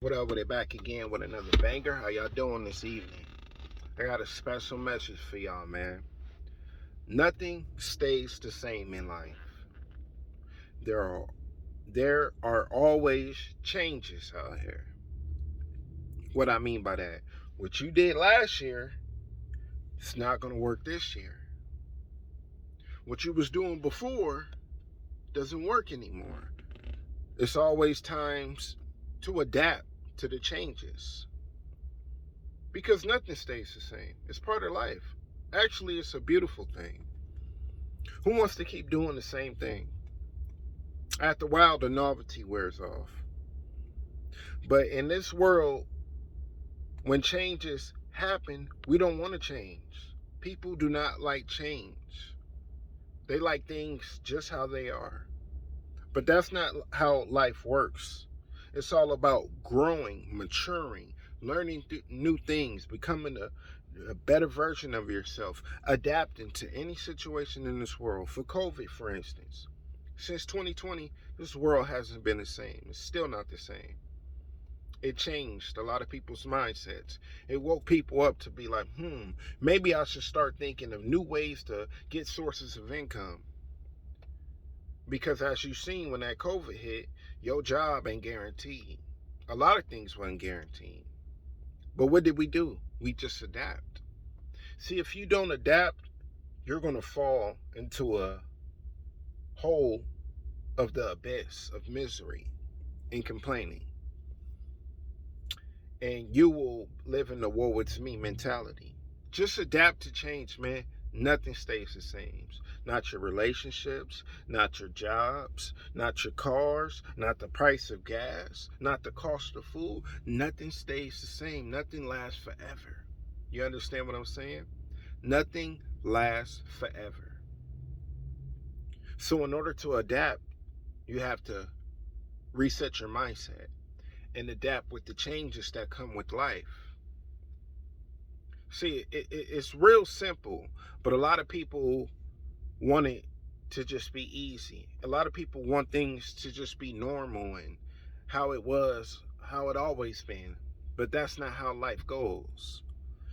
What up with it, back again with another banger? How y'all doing this evening? I got a special message for y'all, man. Nothing stays the same in life. There are there are always changes out here. What I mean by that, what you did last year, it's not gonna work this year. What you was doing before doesn't work anymore. It's always times to adapt to the changes. Because nothing stays the same. It's part of life. Actually, it's a beautiful thing. Who wants to keep doing the same thing? After a while, the novelty wears off. But in this world, when changes happen, we don't want to change. People do not like change. They like things just how they are. But that's not how life works. It's all about growing, maturing, learning new things, becoming a better version of yourself, adapting to any situation in this world. For COVID, for instance, since 2020, this world hasn't been the same. It's still not the same. It changed a lot of people's mindsets. It woke people up to be like, maybe I should start thinking of new ways to get sources of income. Because as you've seen, when that COVID hit, your job ain't guaranteed. A lot of things wasn't guaranteed. But what did we do? We just adapt. See, if you don't adapt, you're going to fall into a hole of the abyss of misery and complaining. And you will live in the woe it's me mentality. Just adapt to change, man. Nothing stays the same. Not your relationships, not your jobs, not your cars, not the price of gas, not the cost of food. Nothing stays the same. Nothing lasts forever. You understand what I'm saying? Nothing lasts forever. So in order to adapt, you have to reset your mindset and adapt with the changes that come with life. See, it's real simple, but a lot of people want it to just be easy. A lot of people want things to just be normal and how it was, how it always been. But that's not how life goes.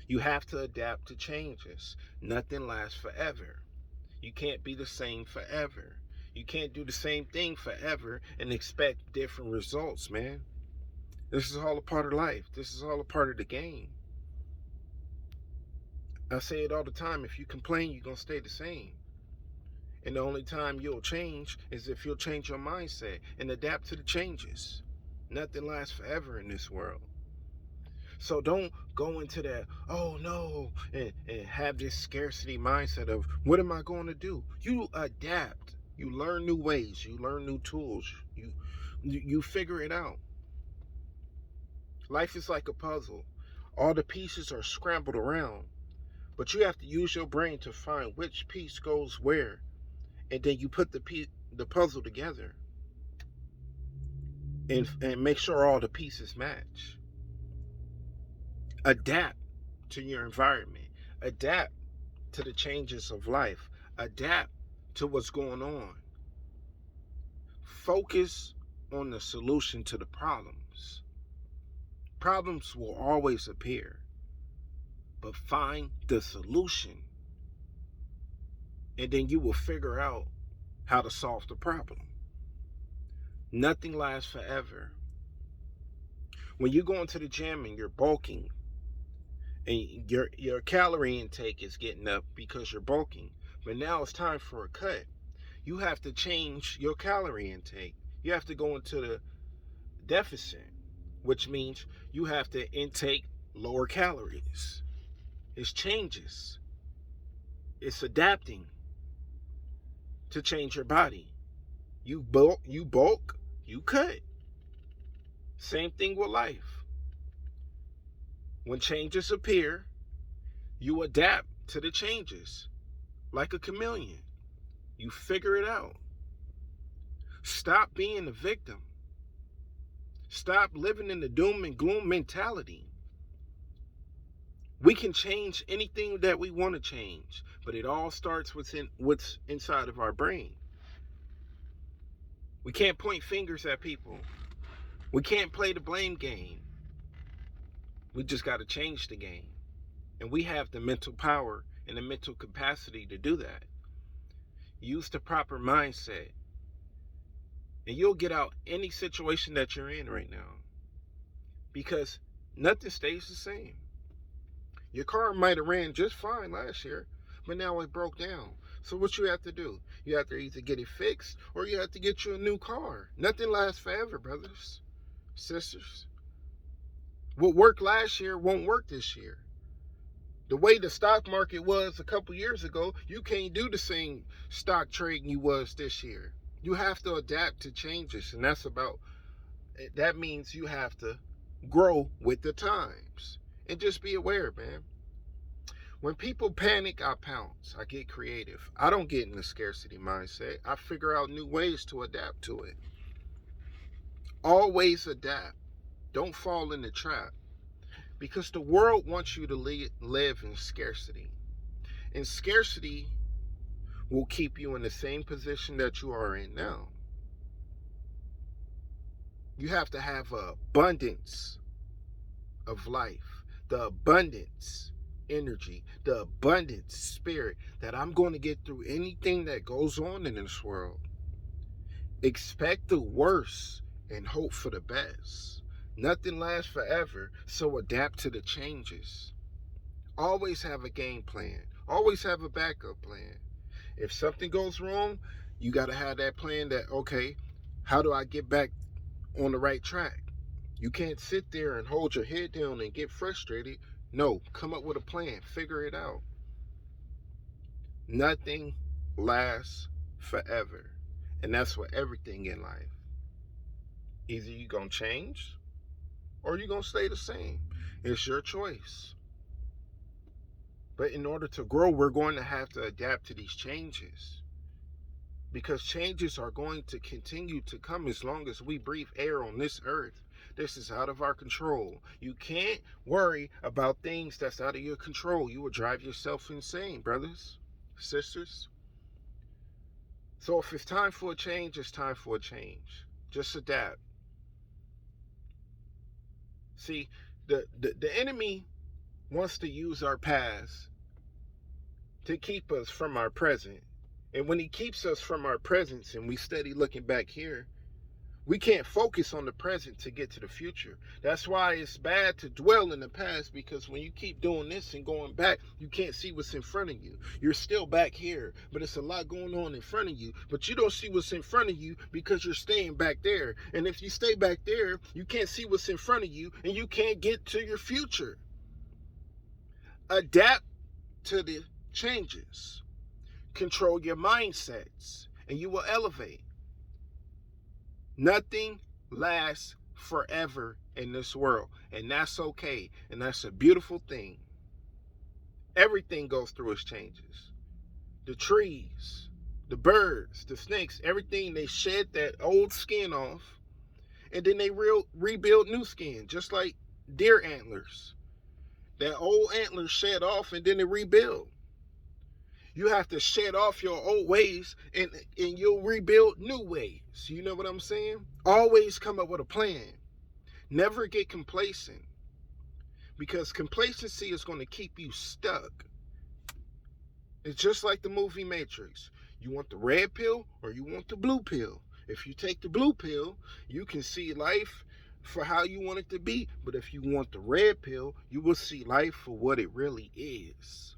You have to adapt to changes. Nothing lasts forever. You can't be the same forever. You can't do the same thing forever and expect different results, man. This is all a part of life. This is all a part of the game. I say it all the time. If you complain, you're going to stay the same. And the only time you'll change is if you'll change your mindset and adapt to the changes. Nothing lasts forever in this world. So don't go into that, oh no, and have this scarcity mindset of what am I going to do? You adapt. You learn new ways. You learn new tools. You figure it out. Life is like a puzzle. All the pieces are scrambled around. But you have to use your brain to find which piece goes where. And then you put the puzzle together and make sure all the pieces match. Adapt to your environment. Adapt to the changes of life. Adapt to what's going on. Focus on the solution to the problems. Problems will always appear, but find the solution. And then you will figure out how to solve the problem. Nothing lasts forever. When you go into the gym and you're bulking, and your calorie intake is getting up because you're bulking, but now it's time for a cut. You have to change your calorie intake. You have to go into the deficit, which means you have to intake lower calories. It's changes. It's adapting to change your body. You bulk, you cut. Same thing with life. When changes appear, you adapt to the changes like a chameleon. You figure it out. Stop being a victim. Stop living in the doom and gloom mentality. We can change anything that we want to change, but it all starts within what's inside of our brain. We can't point fingers at people. We can't play the blame game. We just got to change the game. And we have the mental power and the mental capacity to do that. Use the proper mindset, and you'll get out any situation that you're in right now, because nothing stays the same. Your car might have ran just fine last year, but now it broke down. So what you have to do? You have to either get it fixed or you have to get you a new car. Nothing lasts forever, brothers, sisters. What worked last year won't work this year. The way the stock market was a couple years ago, you can't do the same stock trading you was this year. You have to adapt to changes, and that means you have to grow with the times. And just be aware, man. When people panic, I pounce. I get creative. I don't get in the scarcity mindset. I figure out new ways to adapt to it. Always adapt. Don't fall in the trap. Because the world wants you to live in scarcity. And scarcity will keep you in the same position that you are in now. You have to have an abundance of life, the abundance energy, the abundance spirit that I'm going to get through anything that goes on in this world. Expect the worst and hope for the best. Nothing lasts forever, so adapt to the changes. Always have a game plan. Always have a backup plan. If something goes wrong, you got to have that plan that, okay, how do I get back on the right track? You can't sit there and hold your head down and get frustrated. No, come up with a plan. Figure it out. Nothing lasts forever. And that's for everything in life. Either you're going to change or you're going to stay the same. It's your choice. But in order to grow, we're going to have to adapt to these changes. Because changes are going to continue to come as long as we breathe air on this earth. This is out of our control. You can't worry about things that's out of your control. You will drive yourself insane, brothers, sisters. So if it's time for a change, it's time for a change. Just adapt. See, the enemy wants to use our past to keep us from our present. And when he keeps us from our presence and we steady looking back here, we can't focus on the present to get to the future. That's why it's bad to dwell in the past, because when you keep doing this and going back, you can't see what's in front of you. You're still back here, but it's a lot going on in front of you. But you don't see what's in front of you because you're staying back there. And if you stay back there, you can't see what's in front of you and you can't get to your future. Adapt to the changes. Control your mindsets and you will elevate. Nothing lasts forever in this world, and that's okay, and that's a beautiful thing. Everything goes through its changes. The trees, the birds, the snakes, everything, they shed that old skin off, and then they rebuild new skin, just like deer antlers. That old antlers shed off, and then they rebuild. You have to shed off your old ways and you'll rebuild new ways. You know what I'm saying? Always come up with a plan. Never get complacent, because complacency is going to keep you stuck. It's just like the movie Matrix. You want the red pill or you want the blue pill? If you take the blue pill, you can see life for how you want it to be. But if you want the red pill, you will see life for what it really is.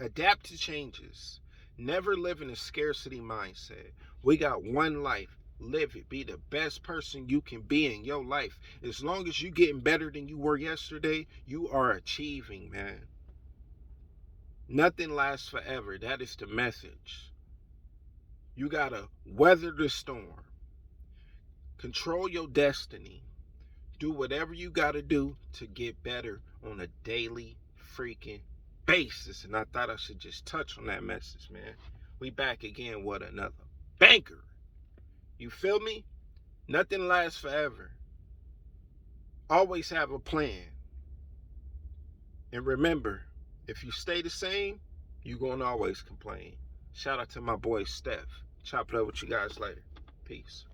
Adapt to changes. Never live in a scarcity mindset. We got one life. Live it. Be the best person you can be in your life. As long as you're getting better than you were yesterday, you are achieving, man. Nothing lasts forever. That is the message. You got to weather the storm. Control your destiny. Do whatever you got to do to get better on a daily freaking basis. And I thought I should just touch on that message, man. We back again with another banker. You feel me? Nothing lasts forever. Always have a plan. And remember, if you stay the same, you're going to always complain. Shout out to my boy Steph. Chop it up with you guys later. Peace.